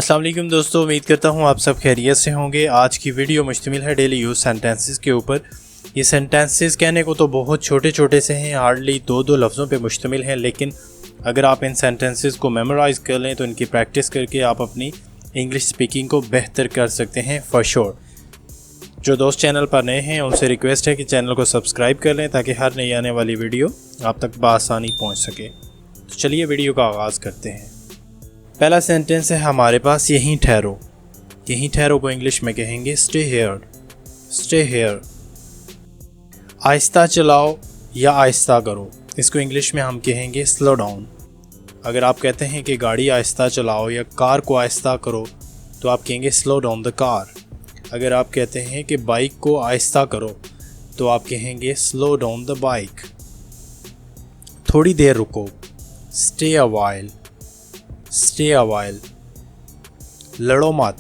अस्सलाम वालेकुम दोस्तों, उम्मीद करता हूँ आप सब खैरियत से होंगे। आज की वीडियो मुश्तमिल है डेली यूज़ सेंटेंसेस के ऊपर। ये सेंटेंसेस कहने को तो बहुत छोटे छोटे से हैं, हार्डली दो लफ्ज़ों पे मुश्तमिल हैं, लेकिन अगर आप इन सेंटेंसेस को मेमोराइज़ कर लें तो इनकी प्रैक्टिस करके आप अपनी इंग्लिश स्पीकिंग को बेहतर कर सकते हैं फॉर श्योर। जो दोस्त चैनल पर नए हैं उनसे रिक्वेस्ट है कि चैनल को सब्सक्राइब कर लें ताकि हर नई आने वाली वीडियो आप तक बआसानी पहुँच सके। तो चलिए वीडियो का आगाज़ करते हैं। पहला सेंटेंस है हमारे पास, यहीं ठहरो। यहीं ठहरो को इंग्लिश में कहेंगे स्टे हेयर। Stay here. आहिस्ता चलाओ या आहिस्ता करो, इसको इंग्लिश में हम कहेंगे स्लो डाउन। अगर आप कहते हैं कि गाड़ी आहिस्ता चलाओ या कार को आहिस्ता करो तो आप कहेंगे स्लो डाउन द कार। अगर आप कहते हैं कि बाइक को आहिस्ता करो तो आप कहेंगे स्लो डाउन द बाइक। थोड़ी देर रुको, stay a while. Stay a while. लड़ो मत,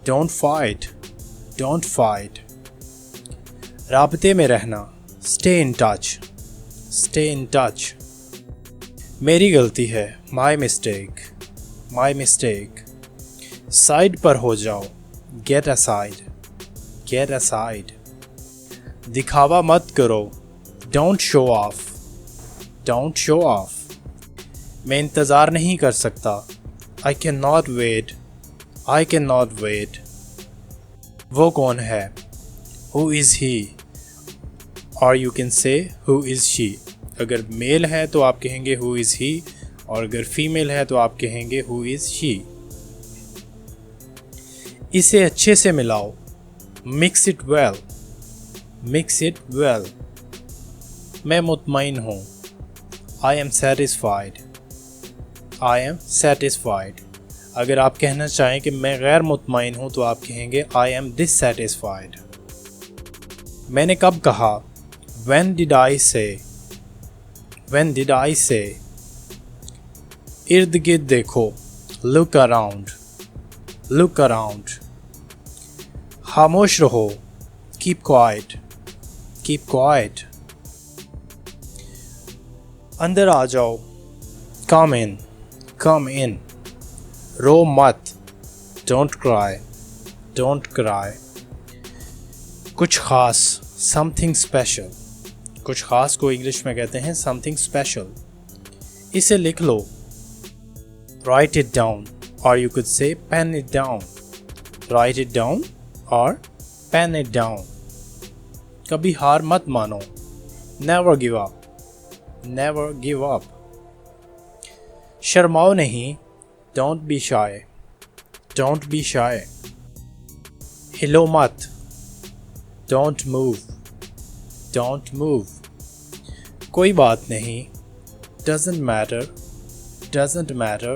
डोंट फाइट। Don't fight. राब्ते में रहना, stay in touch. Stay in touch. मेरी गलती है, my mistake. My mistake. Side पर हो जाओ, गेट असाइड। Gate aside. दिखावा मत करो, don't show off. Don't show off. मैं इंतज़ार नहीं कर सकता, I can not wait. I can not wait. वो कौन है, हु इज़ ही, और you can say who is she. अगर मेल है तो आप कहेंगे हु इज़ ही, और अगर फीमेल है तो आप कहेंगे हु इज़ शी। इसे अच्छे से मिलाओ, mix it well. Mix it well. मैं मुतमईन हूँ, I am satisfied. I am satisfied. अगर आप कहना चाहें कि मैं गैर मुतमईन हूँ तो आप कहेंगे आई एम डिससैटिस्फाइड। मैंने कब कहा, When did I say? When did I say? इर्द गिर्द देखो, look around. Look around. खामोश रहो, keep quiet. Keep quiet. अंदर आ जाओ, come in. Come in. रो मत, don't cry. Don't cry. कुछ खास, something special. कुछ खास को इंग्लिश में कहते हैं समथिंग स्पेशल। इसे लिख लो, राइट इट डाउन, और you could say pen it down. Write it down और पेन इट डाउन। कभी हार मत मानो, never give up. Never give up. शर्माओ नहीं, don't be shy. Don't be shy. हिलो मत, डोंट मूव। Don't move. कोई बात नहीं, doesn't matter. Doesn't matter.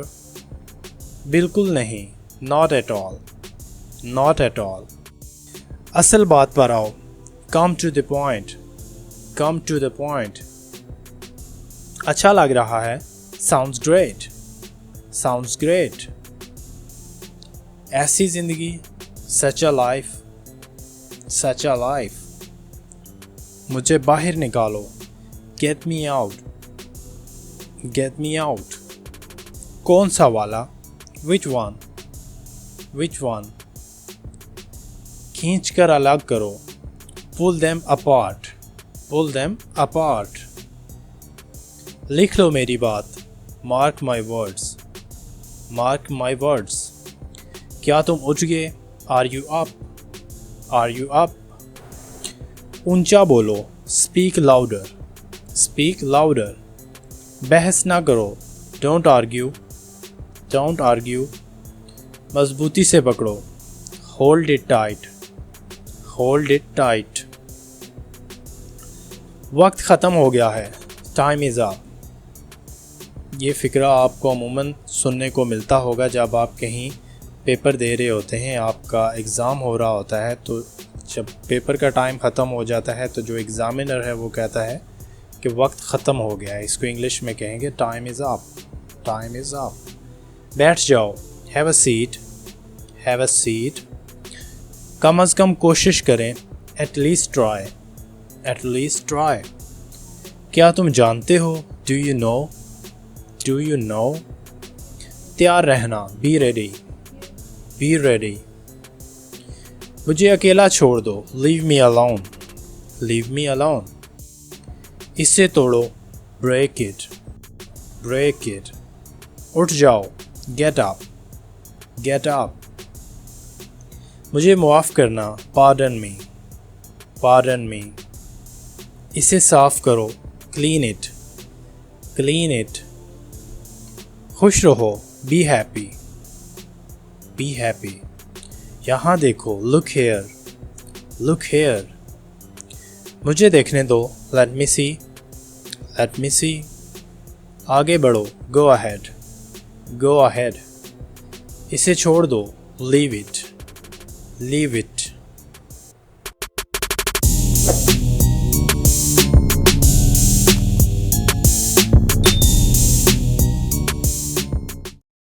बिल्कुल नहीं, not at all. Not at all. असल बात पर आओ, come to the point. Come to the point. अच्छा लग रहा है, sounds great. Sounds great. ऐसी जिंदगी, such a life. Such a life. मुझे बाहर निकालो, get me out. Get me out. कौन सा वाला, विच वन। Which one. खींच कर अलग करो, pull them apart. Pull them apart. लिख लो मेरी बात, mark my words. Mark my words. क्या तुम उठ गए, are you up. Are you up. ऊंचा बोलो, स्पीक लाउडर। Speak louder. बहस ना करो, डोंट आर्ग्यू। Don't argue. मजबूती से पकड़ो, hold it tight. Hold it tight. वक्त ख़त्म हो गया है, टाइम इज़ अप। ये फ़िक्रा आपको अमूमन सुनने को मिलता होगा जब आप कहीं पेपर दे रहे होते हैं, आपका एग्ज़ाम हो रहा होता है, तो जब पेपर का टाइम ख़त्म हो जाता है तो जो एग्ज़ामिनर है वो कहता है कि वक्त ख़त्म हो गया है। इसको इंग्लिश में कहेंगे time is up. Time is up. बैठ जाओ, have a seat. Have a seat. कम अज़ कम कोशिश करें, at least try. At least try. क्या तुम जानते हो, do you know. Do you know. तैयार रहना, बी रेडी, बी रेडी। मुझे अकेला छोड़ दो, leave me alone, leave me alone. इसे तोड़ो, ब्रेक इट, ब्रेक इट। उठ जाओ, गेट अप, गेट अप। मुझे माफ़ करना, पार्डन मी, पार्डन मी। इसे साफ करो, क्लीन इट, क्लीन इट। खुश रहो, बी हैप्पी, बी हैप्पी। यहाँ देखो, लुक हेयर, लुक हेयर। मुझे देखने दो, लेट मी सी, लेट मी सी। आगे बढ़ो, गो अहेड, गो अहेड। इसे छोड़ दो, लीव इट, लीव इट।